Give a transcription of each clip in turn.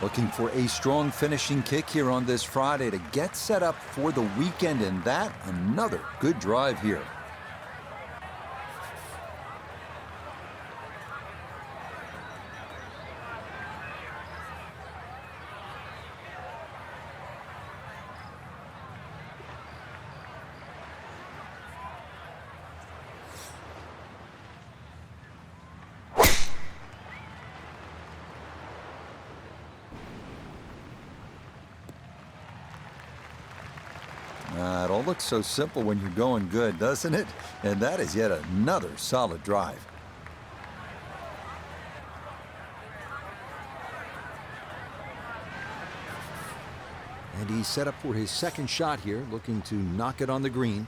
Looking for a strong finishing kick here on this Friday to get set up for the weekend, and that another good drive here. It all looks so simple when you're going good, doesn't it? And that is yet another solid drive. And he's set up for his second shot here, looking to knock it on the green.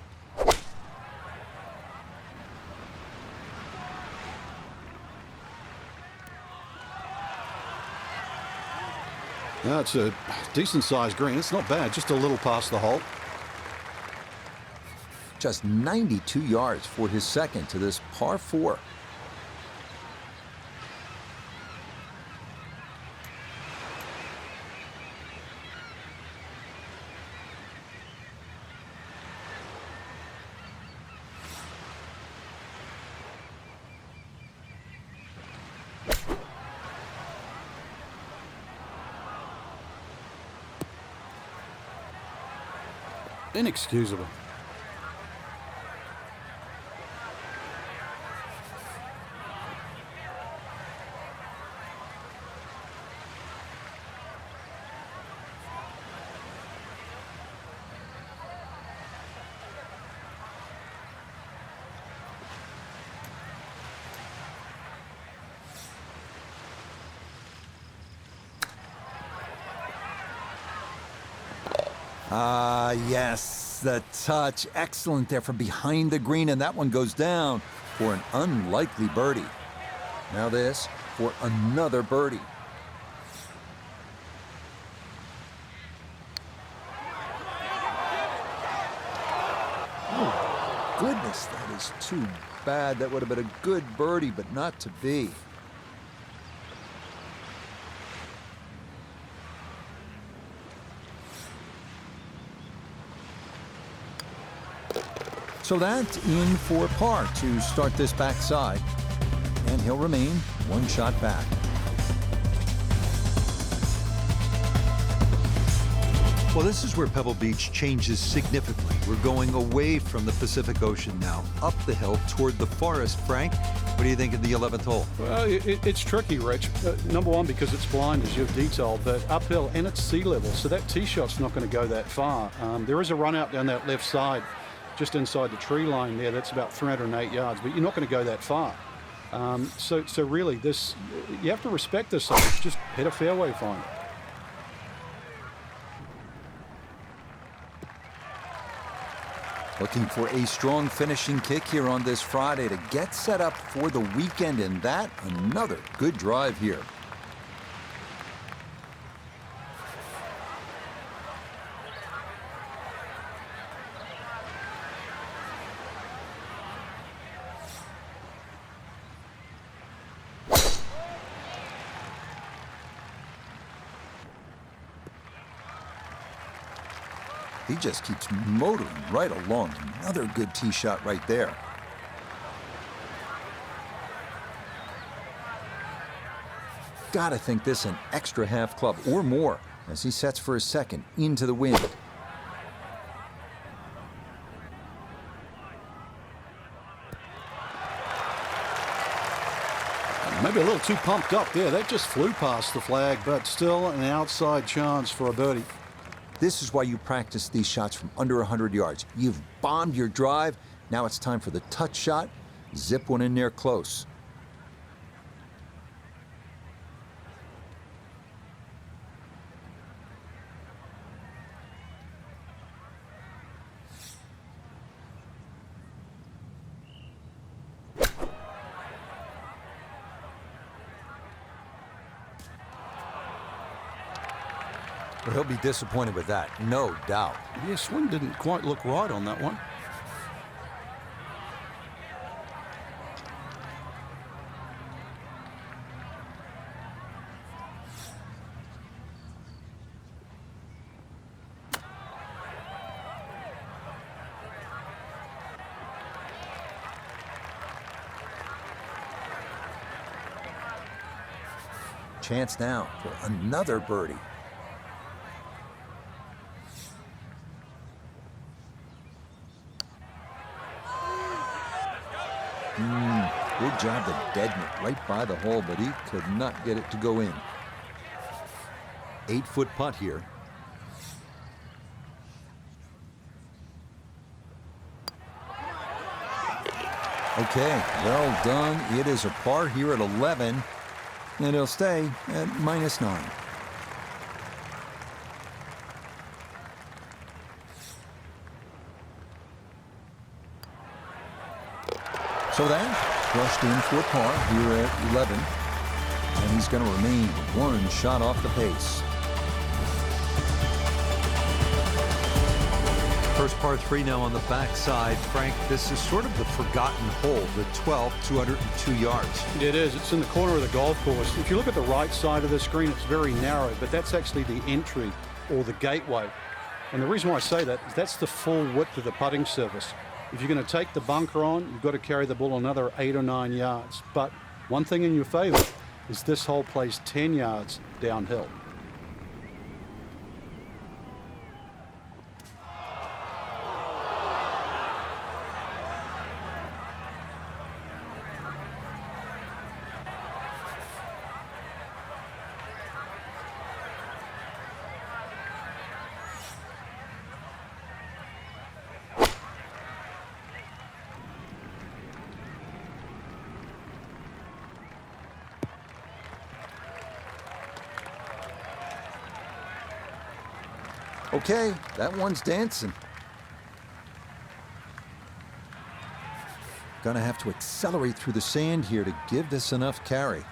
That's a decent-sized green. It's not bad, just a little past the hole. Just 92 yards for his second to this par 4. Inexcusable. Yes, the touch. Excellent there from behind the green, and that one goes down for an unlikely birdie. Now this for another birdie. Oh, goodness, that is too bad. That would have been a good birdie, but not to be. So that's in for par to start this backside, and he'll remain one shot back. Well, this is where Pebble Beach changes significantly. We're going away from the Pacific Ocean now, up the hill toward the forest. Frank, what do you think of the 11th hole? Well, it's tricky, Rich. Number one, because it's blind, as you've detailed, but uphill and it's sea level, so that tee shot's not going to go that far. There is a run out down that left side, just inside the tree line there. That's about 308 yards, but you're not going to go that far. So really, this, you have to respect this. Just hit a fairway finder. Looking for a strong finishing kick here on this Friday to get set up for the weekend, and that another good drive here. He just keeps motoring right along. Another good tee shot right there. Gotta think this an extra half club or more as he sets for his second into the wind. Maybe a little too pumped up there. That just flew past the flag, but still an outside chance for a birdie. This is why you practice these shots from under 100 yards. You've bombed your drive. Now it's time for the touch shot. Zip one in there close. Well, he'll be disappointed with that, no doubt. Yeah, swing didn't quite look right on that one. Chance now for another birdie. Good job to deaden it right by the hole, but he could not get it to go in. 8-foot putt here. Okay, well done. It is a par here at 11, and he'll stay at -9. So that crushed in for a par here at 11, and he's going to remain one shot off the pace. First par 3 now on the backside. Frank, this is sort of the forgotten hole, the 12th, 202 yards. It is. It's in the corner of the golf course. If you look at the right side of the screen, it's very narrow, but that's actually the entry or the gateway. And the reason why I say that is that's the full width of the putting surface. If you're going to take the bunker on, you've got to carry the ball another 8 or 9 yards. But one thing in your favor is this hole plays 10 yards downhill. Okay, that one's dancing. Gonna have to accelerate through the sand here to give this enough carry.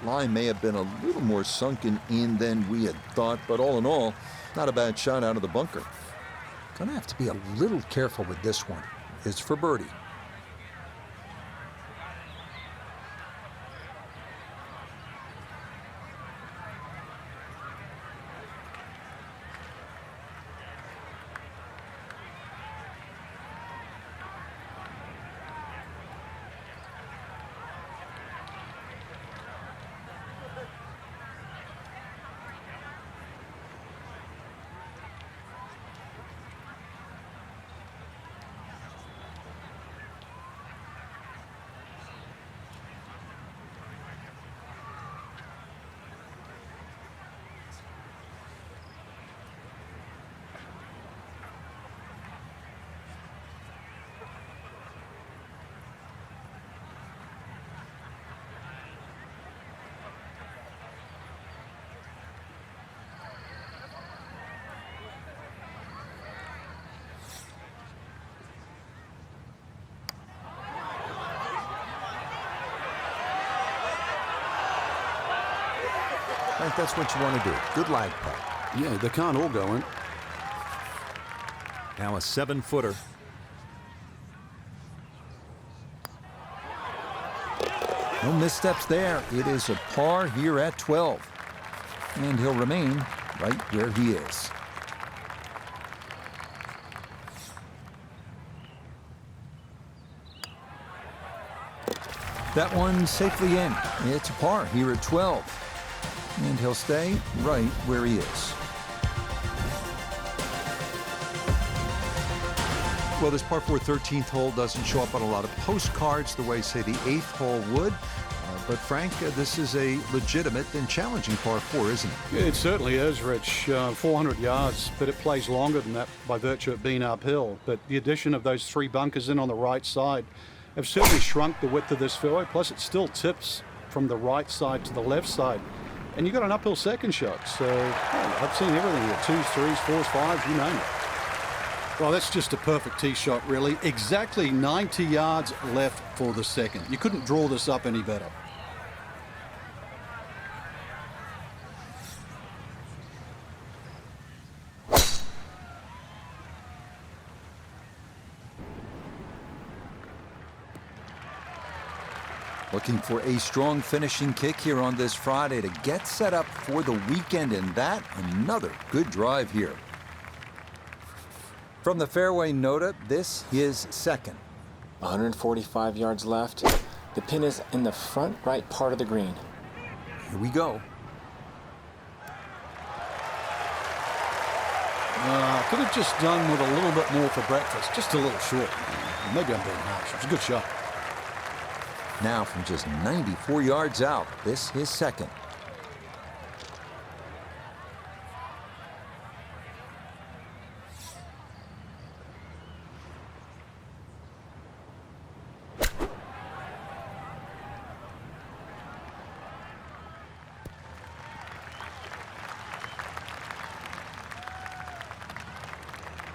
Line may have been a little more sunken in than we had thought, but all in all, not a bad shot out of the bunker. Gonna have to be a little careful with this one. It's for birdie. I think that's what you want to do. Good lag putt. Yeah, they can't all go in. Now a 7-footer. No missteps there. It is a par here at 12. And he'll remain right where he is. That one safely in. It's a par here at 12. And he'll stay right where he is. Well, this par 4 13th hole doesn't show up on a lot of postcards the way, say, the 8th hole would. But, Frank, this is a legitimate and challenging par 4, isn't it? It certainly is, Rich. 400 yards, but it plays longer than that by virtue of being uphill. But the addition of those 3 bunkers in on the right side have certainly shrunk the width of this fairway. Plus, it still tips from the right side to the left side. And you've got an uphill second shot. So I've seen everything here. 2s, 3s, 4s, 5s, you name it. Well, that's just a perfect tee shot, really. Exactly 90 yards left for the second. You couldn't draw this up any better. Looking for a strong finishing kick here on this Friday to get set up for the weekend, and that another good drive here. From the fairway nota, this is second. 145 yards left. The pin is in the front right part of the green. Here we go. Could have just done with a little bit more for breakfast. Just a little short. Maybe I'm being harsh. It was a good shot. Now from just 94 yards out, this is second.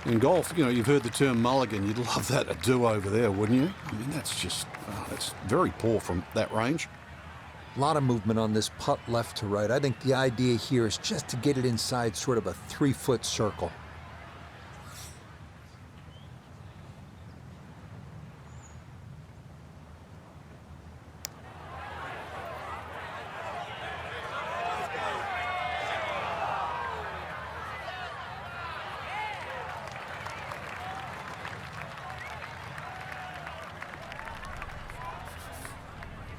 In golf, you know, you've heard the term mulligan. You'd love that a do-over there, wouldn't you? I mean, that's just, that's very poor from that range. A lot of movement on this putt left to right. I think the idea here is just to get it inside sort of a 3-foot circle.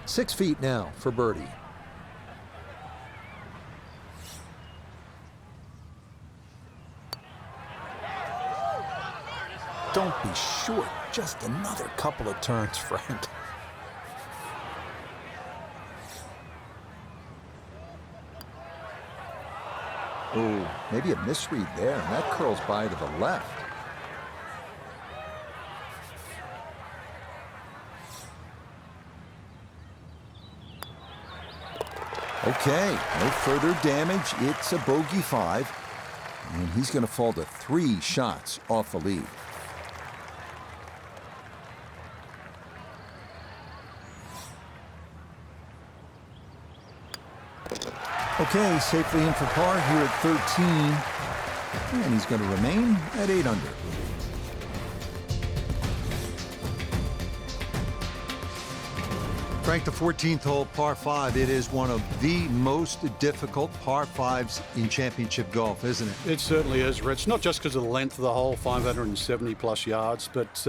Six feet now for birdie. Don't be short. Just another couple of turns, Frank. Oh, maybe a misread there, and that curls by to the left. Okay, no further damage. It's a bogey 5, and he's going to fall to 3 shots off the lead. Okay, safely in for par here at 13, and he's going to remain at 8 under. Frank, the 14th hole, par 5, it is one of the most difficult par 5s in championship golf, isn't it? It certainly is, Rich. Not just because of the length of the hole, 570 plus yards, but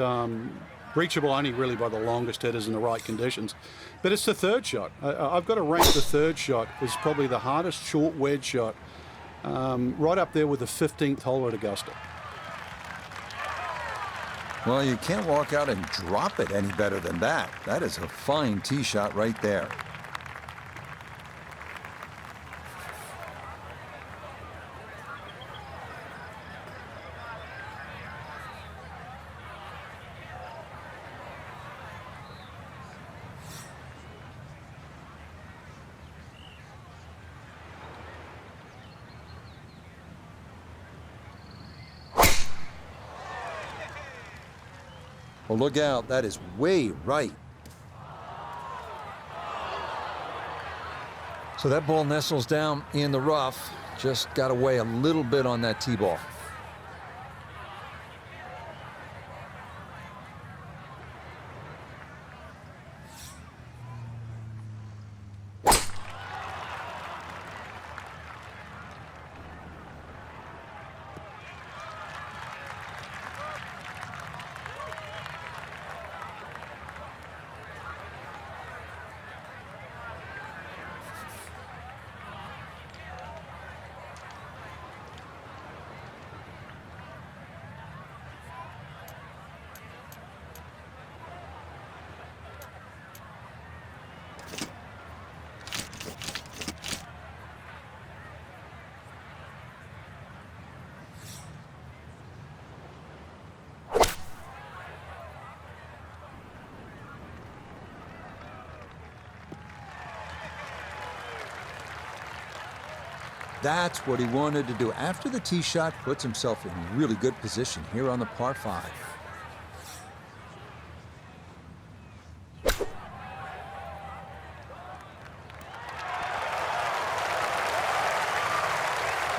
reachable only really by the longest hitters in the right conditions. But it's the third shot. I've got to rank the third shot as probably the hardest short wedge shot, right up there with the 15th hole at Augusta. Well, you can't walk out and drop it any better than that. That is a fine tee shot right there. Well, look out. That is way right. So that ball nestles down in the rough. Just got to weigh a little bit on that tee ball. That's what he wanted to do. After the tee shot, puts himself in really good position here on the par 5.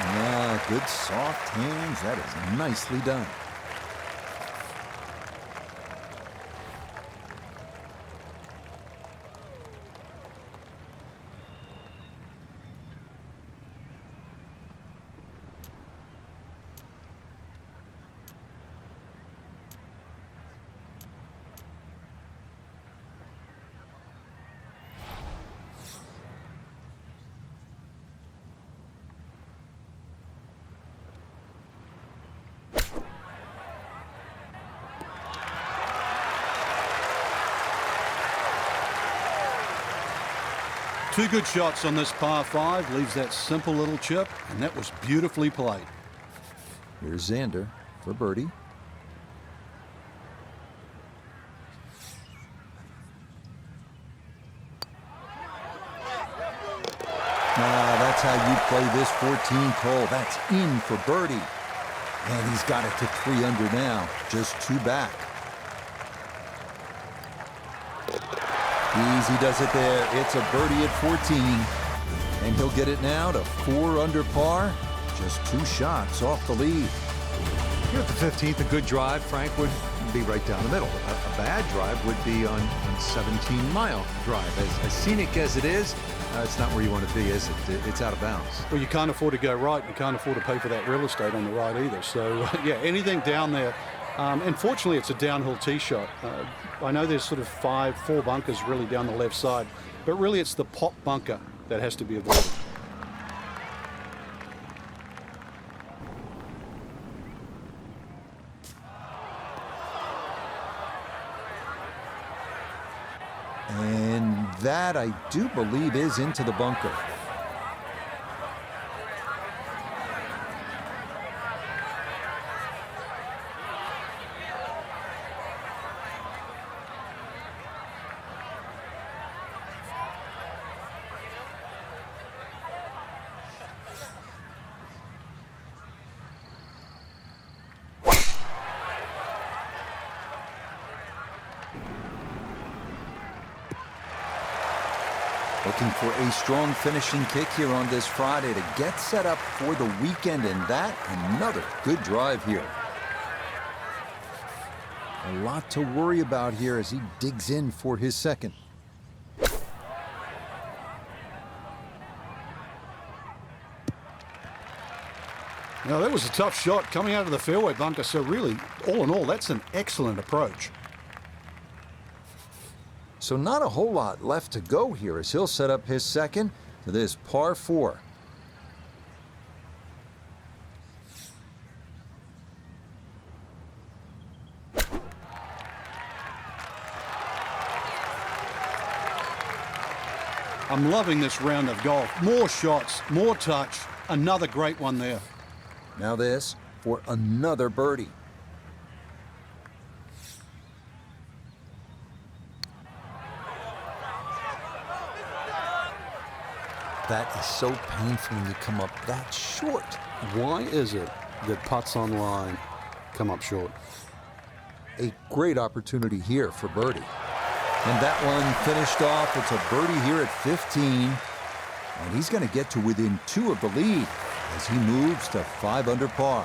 Yeah, good soft hands. That is nicely done. Two good shots on this par 5, leaves that simple little chip, and that was beautifully played. Here's Xander for birdie. That's how you play this 14th hole. That's in for birdie. And he's got it to 3 under now, just 2 back. Easy does it there. It's a birdie at 14. And he'll get it now to 4 under par. Just 2 shots off the lead. Here at the 15th, a good drive, Frank, would be right down the middle. A bad drive would be on 17-mile drive. As scenic as it is, it's not where you want to be, is it? It's out of bounds. Well, you can't afford to go right. You can't afford to pay for that real estate on the right either. So, yeah, anything down there. Unfortunately, it's a downhill tee shot. I know there's sort of 4 bunkers really down the left side, but really it's the pop bunker that has to be avoided. And that, I do believe, is into the bunker. Looking for a strong finishing kick here on this Friday to get set up for the weekend, and that, another good drive here. A lot to worry about here as he digs in for his second. Now, that was a tough shot coming out of the fairway bunker, so really, all in all, that's an excellent approach. So not a whole lot left to go here as he'll set up his second to this par 4. I'm loving this round of golf. More shots, more touch, another great one there. Now this for another birdie. That is so painful when you come up that short. Why is it that putts on line come up short? A great opportunity here for birdie. And that one finished off. It's a birdie here at 15. And he's going to get to within 2 of the lead as he moves to 5 under par.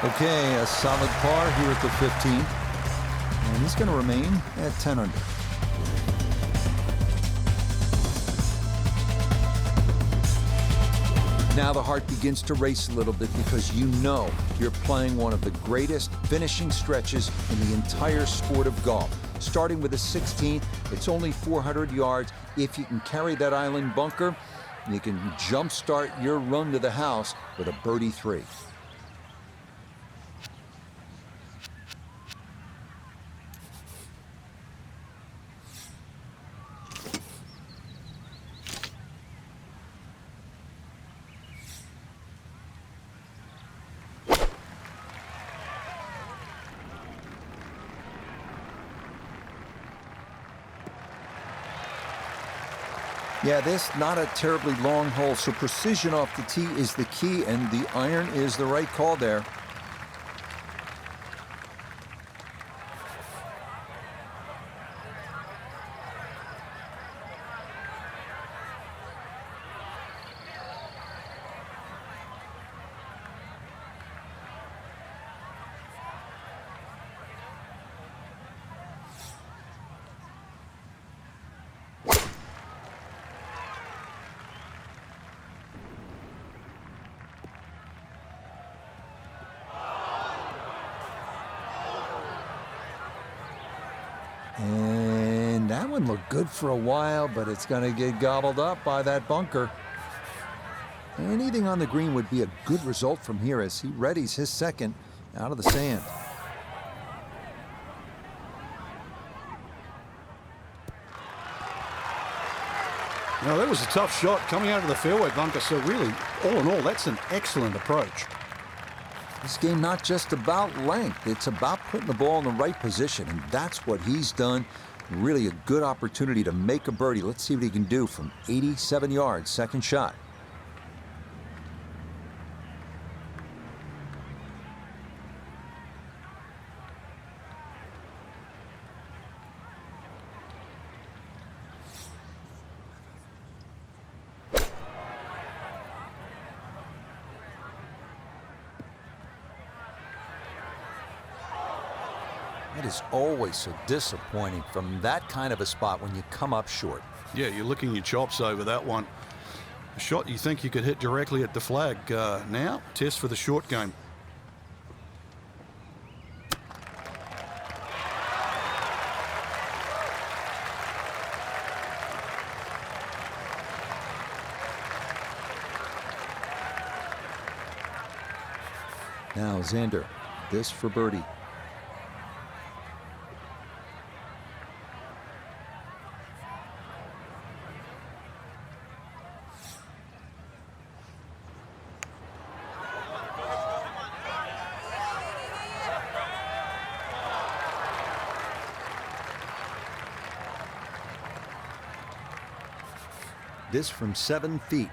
Okay, a solid par here at the 15th. And he's going to remain at 10 under. Now the heart begins to race a little bit because you know you're playing one of the greatest finishing stretches in the entire sport of golf. Starting with the 16th, it's only 400 yards. If you can carry that island bunker, you can jumpstart your run to the house with a birdie 3. Yeah, this not a terribly long hole, so precision off the tee is the key, and the iron is the right call there. And that one looked good for a while, but it's going to get gobbled up by that bunker. Anything on the green would be a good result from here as he readies his second out of the sand. Now, that was a tough shot coming out of the fairway bunker, so really, all in all, that's an excellent approach. This game not just about length, it's about putting the ball in the right position, and that's what he's done. Really a good opportunity to make a birdie. Let's see what he can do from 87 yards, second shot. It is always so disappointing from that kind of a spot when you come up short. Yeah, you're licking your chops over that one. A shot you think you could hit directly at the flag. Now, test for the short game. Now, Xander, this for birdie. This from 7 feet.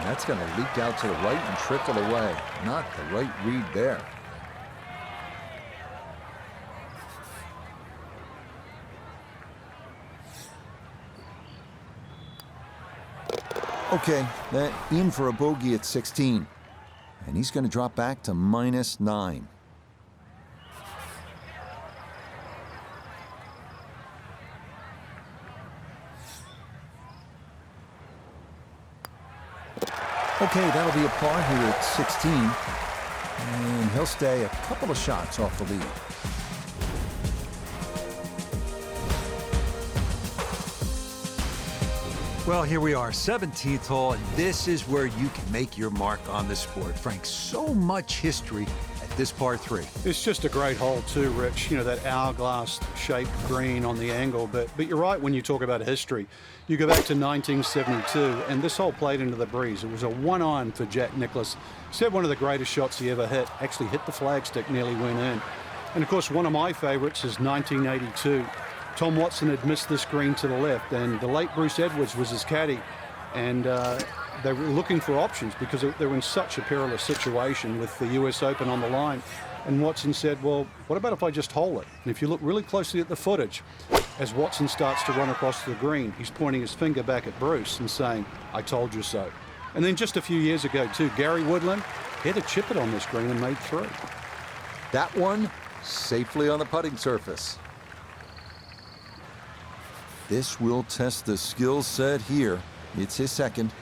That's going to leak out to the right and trickle away. Not the right read there. Okay, that in for a bogey at 16. And he's going to drop back to -9. Okay, that'll be a par here at 16. And he'll stay a couple of shots off the lead. Well, here we are, 17th hole, and this is where you can make your mark on the sport. Frank, so much history at this par 3. It's just a great hole too, Rich. You know, that hourglass-shaped green on the angle. But you're right when you talk about history. You go back to 1972, and this hole played into the breeze. It was a one-iron for Jack Nicklaus. Said one of the greatest shots he ever hit. Actually hit the flagstick, nearly went in. And, of course, one of my favorites is 1982. Tom Watson had missed this green to the left, and the late Bruce Edwards was his caddy. And they were looking for options because they were in such a perilous situation with the US Open on the line. And Watson said, well, what about if I just hole it? And if you look really closely at the footage, as Watson starts to run across the green, he's pointing his finger back at Bruce and saying, I told you so. And then just a few years ago, too, Gary Woodland hit a chip it on this green and made 3. That one safely on the putting surface. This will test the skill set here. It's his second.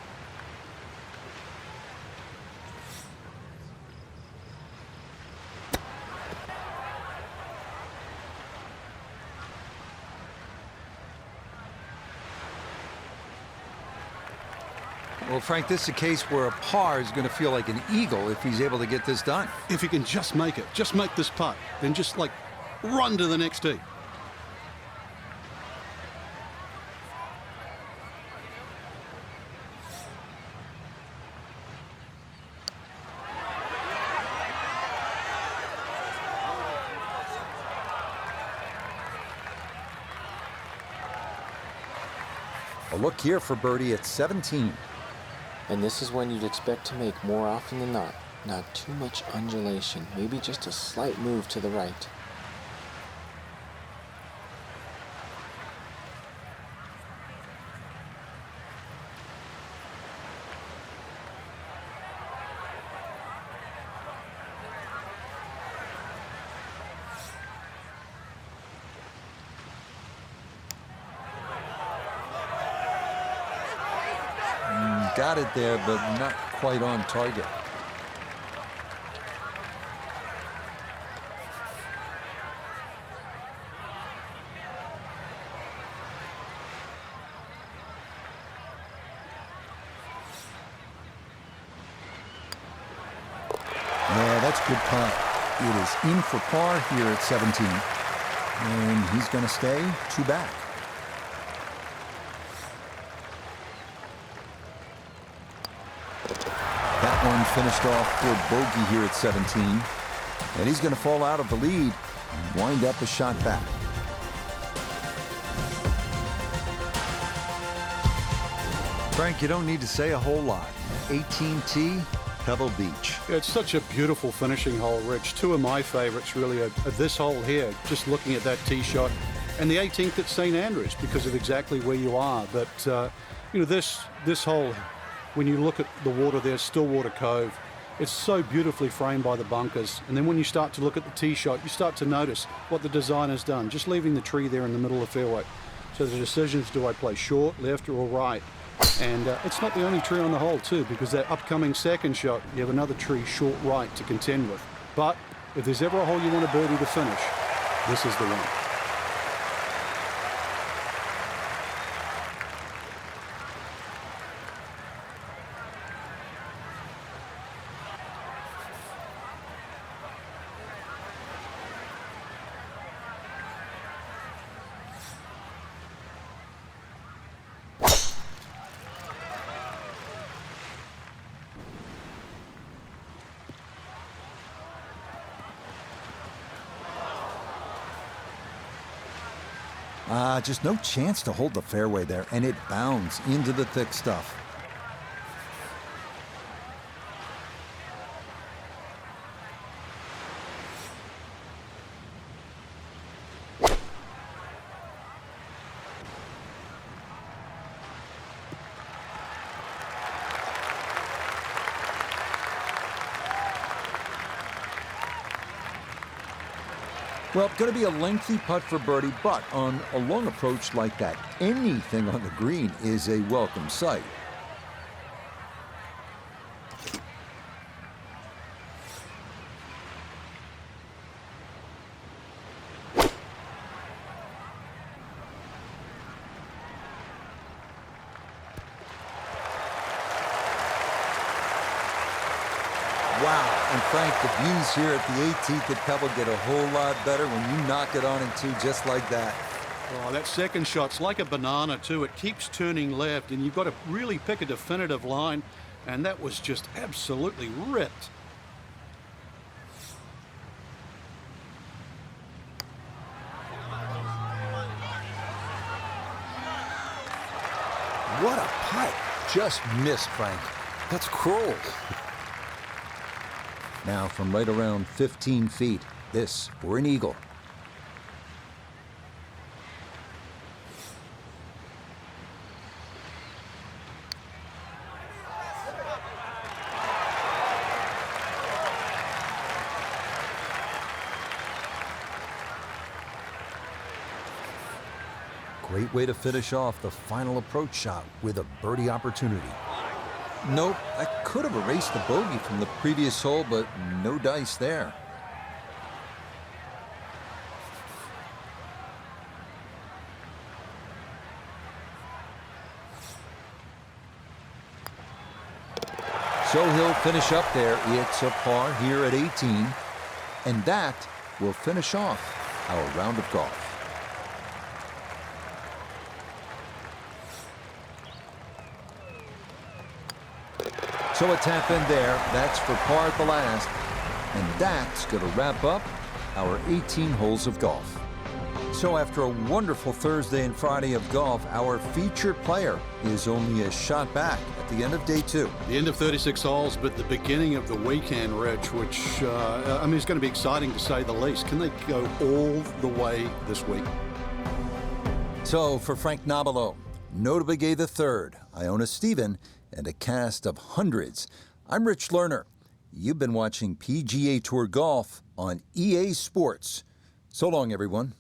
Well, Frank, this is a case where a par is going to feel like an eagle if he's able to get this done. If he can just make it, just make this putt, then just like run to the next tee. A look here for birdie at 17. And this is when you'd expect to make more often than not. Not too much undulation, maybe just a slight move to the right. Got it there, but not quite on target. Yeah, that's good putt. It is in for par here at 17. And he's going to stay 2 back. That one finished off for bogey here at 17. And he's going to fall out of the lead and wind up a shot back. Frank, you don't need to say a whole lot. AT&T, Pebble Beach. Yeah, it's such a beautiful finishing hole, Rich. 2 of my favorites really are this hole here, just looking at that tee shot, and the 18th at St. Andrews because of exactly where you are. But, you know, this hole, when you look at the water there, Stillwater Cove, it's so beautifully framed by the bunkers. And then when you start to look at the tee shot, you start to notice what the designer's done, just leaving the tree there in the middle of the fairway. So the decisions, do I play short, left, or right? And it's not the only tree on the hole, too, because that upcoming second shot, you have another tree short right to contend with. But if there's ever a hole you want a birdie to finish, this is the one. Just no chance to hold the fairway there, and it bounds into the thick stuff. Well, going to be a lengthy putt for birdie, but on a long approach like that, anything on the green is a welcome sight. Wow, and Frank, the views here at the 18th at Pebble get a whole lot better when you knock it on into just like that. Oh, that second shot's like a banana, too. It keeps turning left, and you've got to really pick a definitive line, and that was just absolutely ripped. What a putt. Just missed, Frank. That's cruel. Now from right around 15 feet, this for an eagle. Great way to finish off the final approach shot with a birdie opportunity. Nope, I could have erased the bogey from the previous hole, but no dice there. So he'll finish up there. It's a par here at 18, and that will finish off our round of golf. So a tap in there, that's for par at the last, and that's going to wrap up our 18 holes of golf. So after a wonderful Thursday and Friday of golf, our featured player is only a shot back at the end of day 2. The end of 36 holes, but the beginning of the weekend, Rich, which, it's going to be exciting to say the least. Can they go all the way this week? So for Frank Nobilo, Notable Gay III, Iona Stephen, and a cast of hundreds, I'm Rich Lerner. You've been watching PGA Tour Golf on EA Sports. So long, everyone.